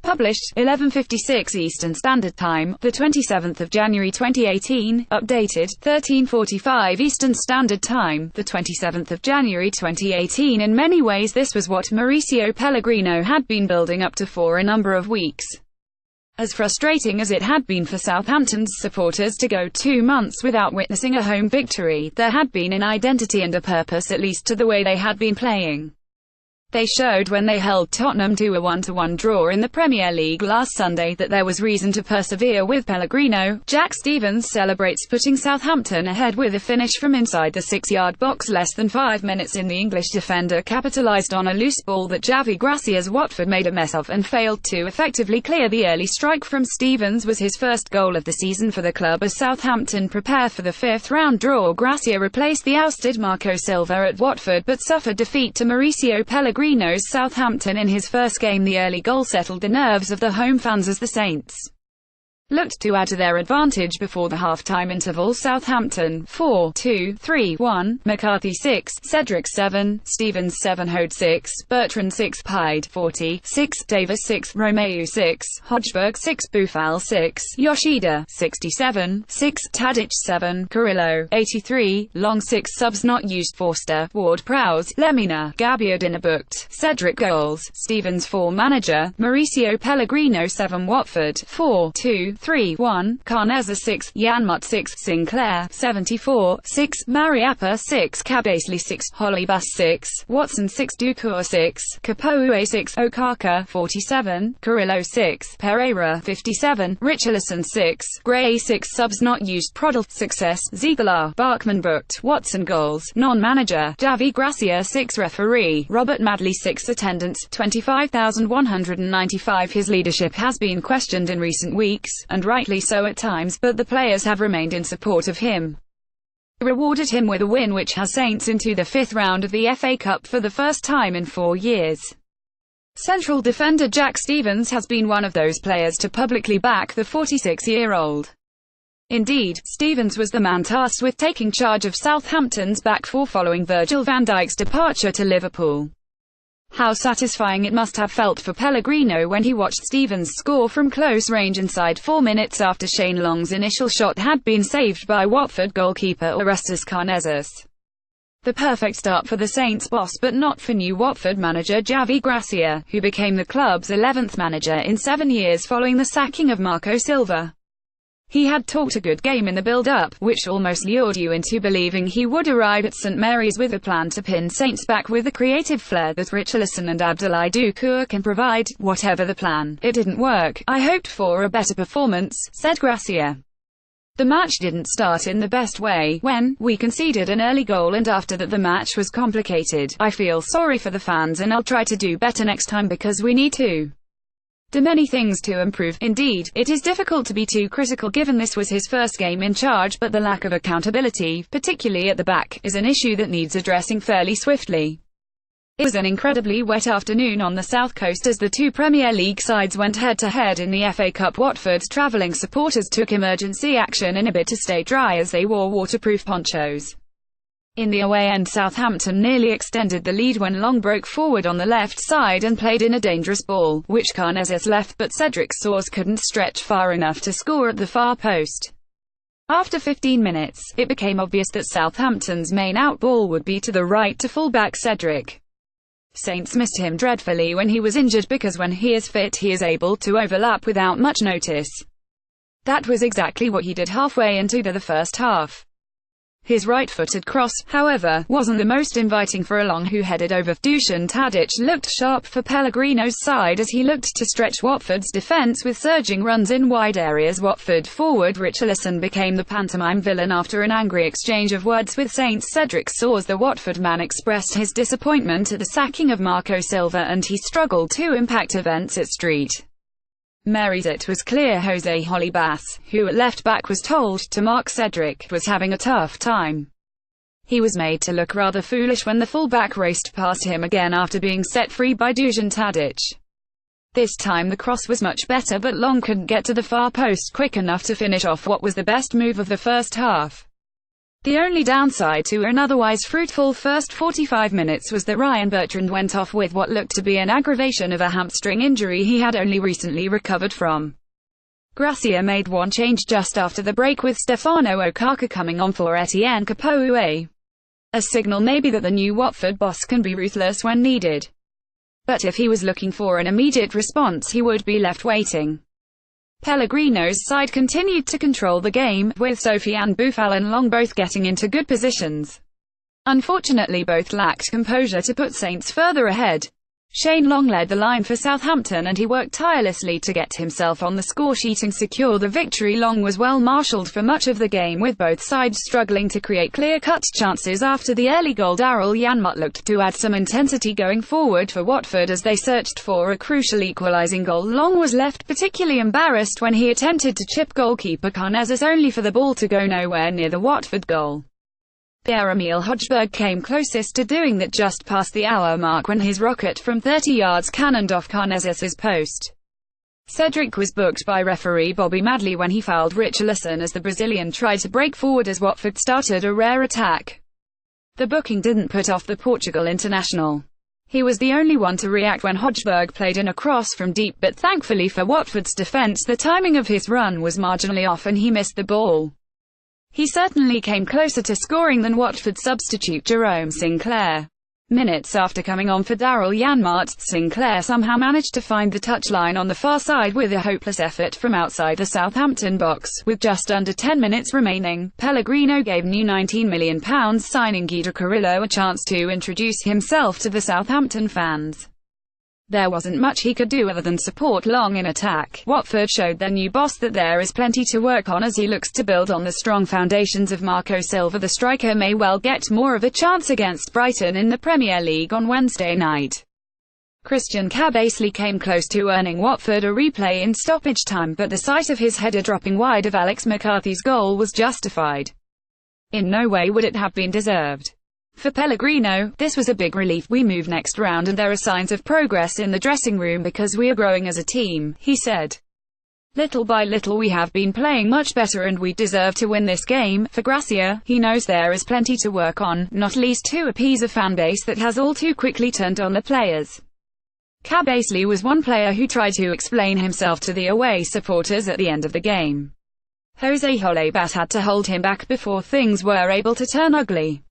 Published, 11:56 Eastern Standard Time, the 27th of January 2018. Updated, 13:45 Eastern Standard Time, the 27th of January 2018. In many ways this was what Mauricio Pellegrino had been building up to for a number of weeks. As frustrating as it had been for Southampton's supporters to go 2 months without witnessing a home victory, there had been an identity and a purpose, at least to the way they had been playing. They showed when they held Tottenham to a 1-1 draw in the Premier League last Sunday that there was reason to persevere with Pellegrino. Jack Stephens celebrates putting Southampton ahead with a finish from inside the 6-yard box less than 5 minutes in. The English defender capitalised on a loose ball that Javi Gracia's Watford made a mess of and failed to effectively clear. The early strike from Stephens was his first goal of the season for the club as Southampton prepare for the 5th round draw. Gracia replaced the ousted Marco Silva at Watford but suffered defeat to Mauricio Pellegrino's Southampton in his first game. The early goal settled the nerves of the home fans as the Saints looked to add to their advantage before the half-time interval. Southampton 4-2-3-1, McCarthy 6, Cedric 7, Stephens 7, Hode 6, Bertrand 6, Hyde 40, 6, Davis 6, Romeu 6, Hodgberg 6, Boufal 6, Yoshida 67, 6, Tadic 7, Carrillo 83, Long 6. Subs not used: Forster, Ward-Prowse, Lemina, Gabbiadini booked, Cedric goals, Stephens 4, manager, Mauricio Pellegrino 7, Watford 4-2-3-1, Carneza 6, Yanmut 6, Sinclair 74, 6, Mariappa 6, Cabasely 6, Holybus 6, Watson 6, Ducour 6, Capoue 6, Okaka 47, Carrillo 6, Pereira 57, Richarlison 6, Gray 6. Subs not used: Prodl success, Ziegler, Barkman booked, Watson goals, non-manager, Javi Gracia 6, referee, Robert Madley 6, attendance 25,195. His leadership has been questioned in recent weeks, and rightly so at times, but the players have remained in support of him. Rewarded him with a win which has Saints into the 5th round of the FA Cup for the first time in 4 years. Central defender Jack Stephens has been one of those players to publicly back the 46-year-old. Indeed, Stephens was the man tasked with taking charge of Southampton's back four following Virgil van Dijk's departure to Liverpool. How satisfying it must have felt for Pellegrino when he watched Stephens score from close range inside 4 minutes after Shane Long's initial shot had been saved by Watford goalkeeper Orestes Carnezas. The perfect start for the Saints boss, but not for new Watford manager Javi Gracia, who became the club's 11th manager in 7 years following the sacking of Marco Silva. He had talked a good game in the build-up, which almost lured you into believing he would arrive at St Mary's with a plan to pin Saints back with the creative flair that Richarlison and Abdoulaye Doucoure can provide. Whatever the plan, it didn't work. "I hoped for a better performance," said Gracia. "The match didn't start in the best way. When we conceded an early goal and after that the match was complicated. I feel sorry for the fans and I'll try to do better next time because we need to do many things to improve." Indeed, it is difficult to be too critical given this was his first game in charge, but the lack of accountability, particularly at the back, is an issue that needs addressing fairly swiftly. It was an incredibly wet afternoon on the south coast as the two Premier League sides went head-to-head in the FA Cup. Watford's travelling supporters took emergency action in a bid to stay dry as they wore waterproof ponchos. In the away end, Southampton nearly extended the lead when Long broke forward on the left side and played in a dangerous ball, which Carnezas left, but Cedric Soares couldn't stretch far enough to score at the far post. After 15 minutes, it became obvious that Southampton's main out ball would be to the right to fullback Cedric. Saints missed him dreadfully when he was injured because when he is fit he is able to overlap without much notice. That was exactly what he did halfway into the first half. His right-footed cross, however, wasn't the most inviting for Long, who headed over. Dusan Tadic looked sharp for Pellegrino's side as he looked to stretch Watford's defence with surging runs in wide areas. Watford forward Richarlison became the pantomime villain after an angry exchange of words with Saints Cedric Soares. The Watford man expressed his disappointment at the sacking of Marco Silva and he struggled to impact events at St Mary's. It was clear Jose Holybas, who at left-back was told to mark Cedric, was having a tough time. He was made to look rather foolish when the full-back raced past him again after being set free by Dusan Tadic. This time the cross was much better, but Long couldn't get to the far post quick enough to finish off what was the best move of the first half. The only downside to an otherwise fruitful first 45 minutes was that Ryan Bertrand went off with what looked to be an aggravation of a hamstring injury he had only recently recovered from. Gracia made one change just after the break, with Stefano Okaka coming on for Etienne Capoue. A signal maybe that the new Watford boss can be ruthless when needed. But if he was looking for an immediate response, he would be left waiting. Pellegrino's side continued to control the game, with Sophie and Buffon Long both getting into good positions. Unfortunately, both lacked composure to put Saints further ahead. Shane Long led the line for Southampton and he worked tirelessly to get himself on the scoresheet and secure the victory. Long was well marshalled for much of the game, with both sides struggling to create clear-cut chances after the early goal. Daryl Janmaat looked to add some intensity going forward for Watford as they searched for a crucial equalising goal. Long was left particularly embarrassed when he attempted to chip goalkeeper Karnezis only for the ball to go nowhere near the Watford goal. Pierre-Emile Hojbjerg came closest to doing that just past the hour mark when his rocket from 30 yards cannoned off Karnezis' post. Cedric was booked by referee Bobby Madley when he fouled Richarlison as the Brazilian tried to break forward as Watford started a rare attack. The booking didn't put off the Portugal international. He was the only one to react when Hojbjerg played in a cross from deep, but thankfully for Watford's defence the timing of his run was marginally off and he missed the ball. He certainly came closer to scoring than Watford substitute Jerome Sinclair. Minutes after coming on for Daryl Janmaat, Sinclair somehow managed to find the touchline on the far side with a hopeless effort from outside the Southampton box. With just under 10 minutes remaining, Pellegrino gave new £19 million signing Guido Carrillo a chance to introduce himself to the Southampton fans. There wasn't much he could do other than support Long in attack. Watford showed their new boss that there is plenty to work on as he looks to build on the strong foundations of Marco Silva. The striker may well get more of a chance against Brighton in the Premier League on Wednesday night. Christian Cabasely came close to earning Watford a replay in stoppage time, but the sight of his header dropping wide of Alex McCarthy's goal was justified. In no way would it have been deserved. For Pellegrino, this was a big relief. We move next round and there are signs of progress in the dressing room because we are growing as a team, he said. Little by little we have been playing much better and we deserve to win this game. For Gracia, he knows there is plenty to work on, not least to appease a fanbase that has all too quickly turned on the players. Cabasely was one player who tried to explain himself to the away supporters at the end of the game. Jose Holebas had to hold him back before things were able to turn ugly.